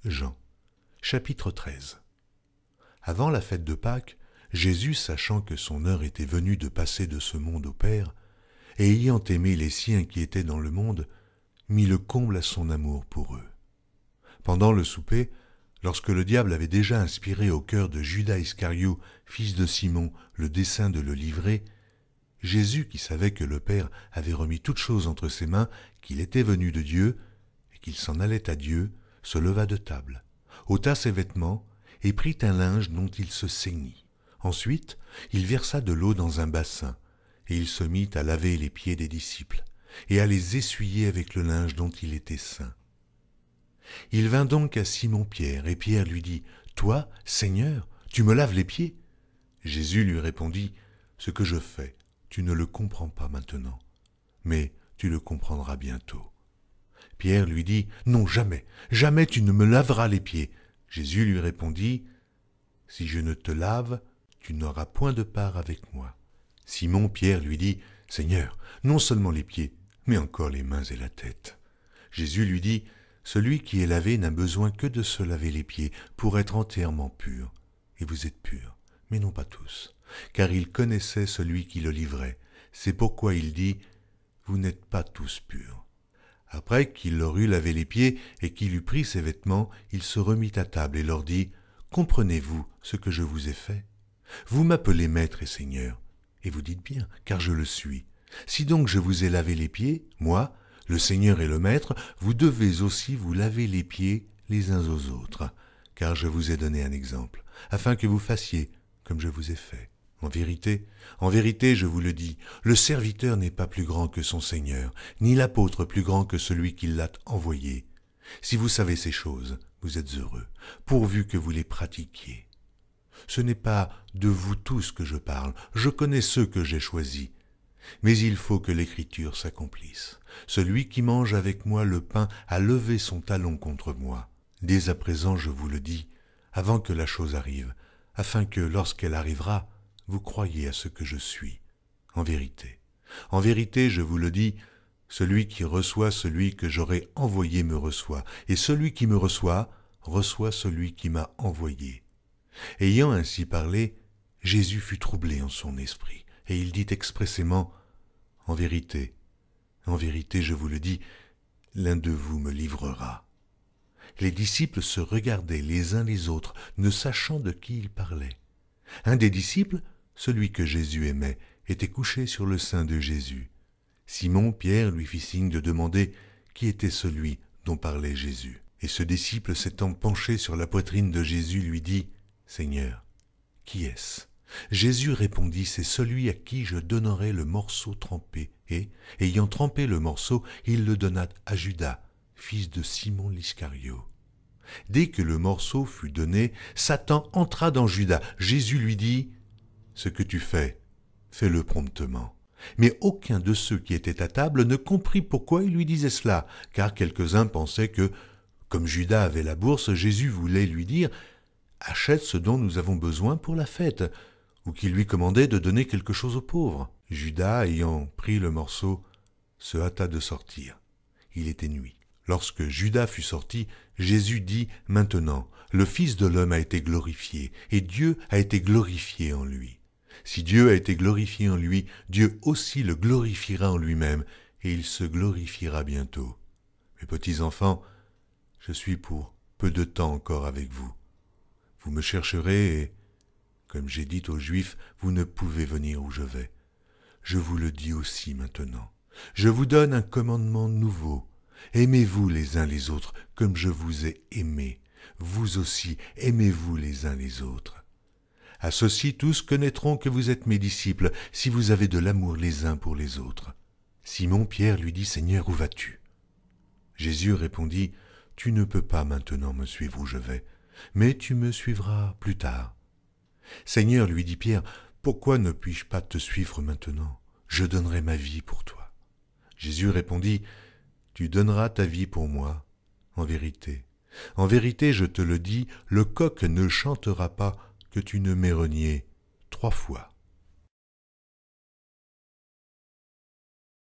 Jean, chapitre 13. Avant la fête de Pâques, Jésus, sachant que son heure était venue de passer de ce monde au Père, et ayant aimé les siens qui étaient dans le monde, mit le comble à son amour pour eux. Pendant le souper, lorsque le diable avait déjà inspiré au cœur de Judas Iscario, fils de Simon, le dessein de le livrer, Jésus, qui savait que le Père avait remis toutes choses entre ses mains, qu'il était venu de Dieu, et qu'il s'en allait à Dieu, se leva de table, ôta ses vêtements, et prit un linge dont il se ceignit. Ensuite, il versa de l'eau dans un bassin, et il se mit à laver les pieds des disciples, et à les essuyer avec le linge dont il était ceint. Il vint donc à Simon-Pierre, et Pierre lui dit, « Toi, Seigneur, tu me laves les pieds ?» Jésus lui répondit, « Ce que je fais, tu ne le comprends pas maintenant, mais tu le comprendras bientôt. » Pierre lui dit, « Non, jamais, jamais tu ne me laveras les pieds. » Jésus lui répondit, « Si je ne te lave, tu n'auras point de part avec moi. » Simon-Pierre lui dit, « Seigneur, non seulement les pieds, mais encore les mains et la tête. » Jésus lui dit, « Celui qui est lavé n'a besoin que de se laver les pieds pour être entièrement pur. Et vous êtes purs, mais non pas tous. » Car il connaissait celui qui le livrait. C'est pourquoi il dit, « Vous n'êtes pas tous purs. » Après qu'il leur eut lavé les pieds et qu'il eut pris ses vêtements, il se remit à table et leur dit, « Comprenez-vous ce que je vous ai fait? Vous m'appelez Maître et Seigneur, et vous dites bien, car je le suis. Si donc je vous ai lavé les pieds, moi, le Seigneur et le Maître, vous devez aussi vous laver les pieds les uns aux autres, car je vous ai donné un exemple, afin que vous fassiez comme je vous ai fait. En vérité, je vous le dis, le serviteur n'est pas plus grand que son Seigneur, ni l'apôtre plus grand que celui qui l'a envoyé. Si vous savez ces choses, vous êtes heureux, pourvu que vous les pratiquiez. Ce n'est pas de vous tous que je parle, je connais ceux que j'ai choisis. Mais il faut que l'Écriture s'accomplisse. Celui qui mange avec moi le pain a levé son talon contre moi. Dès à présent, je vous le dis, avant que la chose arrive, afin que, lorsqu'elle arrivera, vous croyez à ce que je suis. En vérité, je vous le dis, celui qui reçoit celui que j'aurai envoyé me reçoit, et celui qui me reçoit, reçoit celui qui m'a envoyé. » Ayant ainsi parlé, Jésus fut troublé en son esprit, et il dit expressément, « En vérité, je vous le dis, l'un de vous me livrera. » Les disciples se regardaient les uns les autres, ne sachant de qui ils parlaient. Un des disciples, celui que Jésus aimait, était couché sur le sein de Jésus. Simon-Pierre lui fit signe de demander qui était celui dont parlait Jésus. Et ce disciple s'étant penché sur la poitrine de Jésus lui dit, « Seigneur, qui est-ce » Jésus répondit, « C'est celui à qui je donnerai le morceau trempé. » Et, ayant trempé le morceau, il le donna à Judas, fils de Simon l'Iscario. Dès que le morceau fut donné, Satan entra dans Judas. Jésus lui dit, « Ce que tu fais, fais-le promptement. » Mais aucun de ceux qui étaient à table ne comprit pourquoi il lui disait cela, car quelques-uns pensaient que, comme Judas avait la bourse, Jésus voulait lui dire, « Achète ce dont nous avons besoin pour la fête », ou qu'il lui commandait de donner quelque chose aux pauvres. Judas, ayant pris le morceau, se hâta de sortir. Il était nuit. Lorsque Judas fut sorti, Jésus dit, « Maintenant, le Fils de l'homme a été glorifié, et Dieu a été glorifié en lui. Si Dieu a été glorifié en lui, Dieu aussi le glorifiera en lui-même, et il se glorifiera bientôt. Mes petits enfants, je suis pour peu de temps encore avec vous. Vous me chercherez et, comme j'ai dit aux Juifs, vous ne pouvez venir où je vais. Je vous le dis aussi maintenant. Je vous donne un commandement nouveau. Aimez-vous les uns les autres comme je vous ai aimés. Vous aussi, aimez-vous les uns les autres. À ceci tous connaîtront que vous êtes mes disciples, si vous avez de l'amour les uns pour les autres. » Simon-Pierre lui dit, « Seigneur, où vas-tu » Jésus répondit, « Tu ne peux pas maintenant me suivre où je vais, mais tu me suivras plus tard. » « Seigneur, lui dit Pierre, pourquoi ne puis-je pas te suivre maintenant? Je donnerai ma vie pour toi. » Jésus répondit, « Tu donneras ta vie pour moi. En vérité, je te le dis, le coq ne chantera pas que tu ne m'aies renié 3 fois. »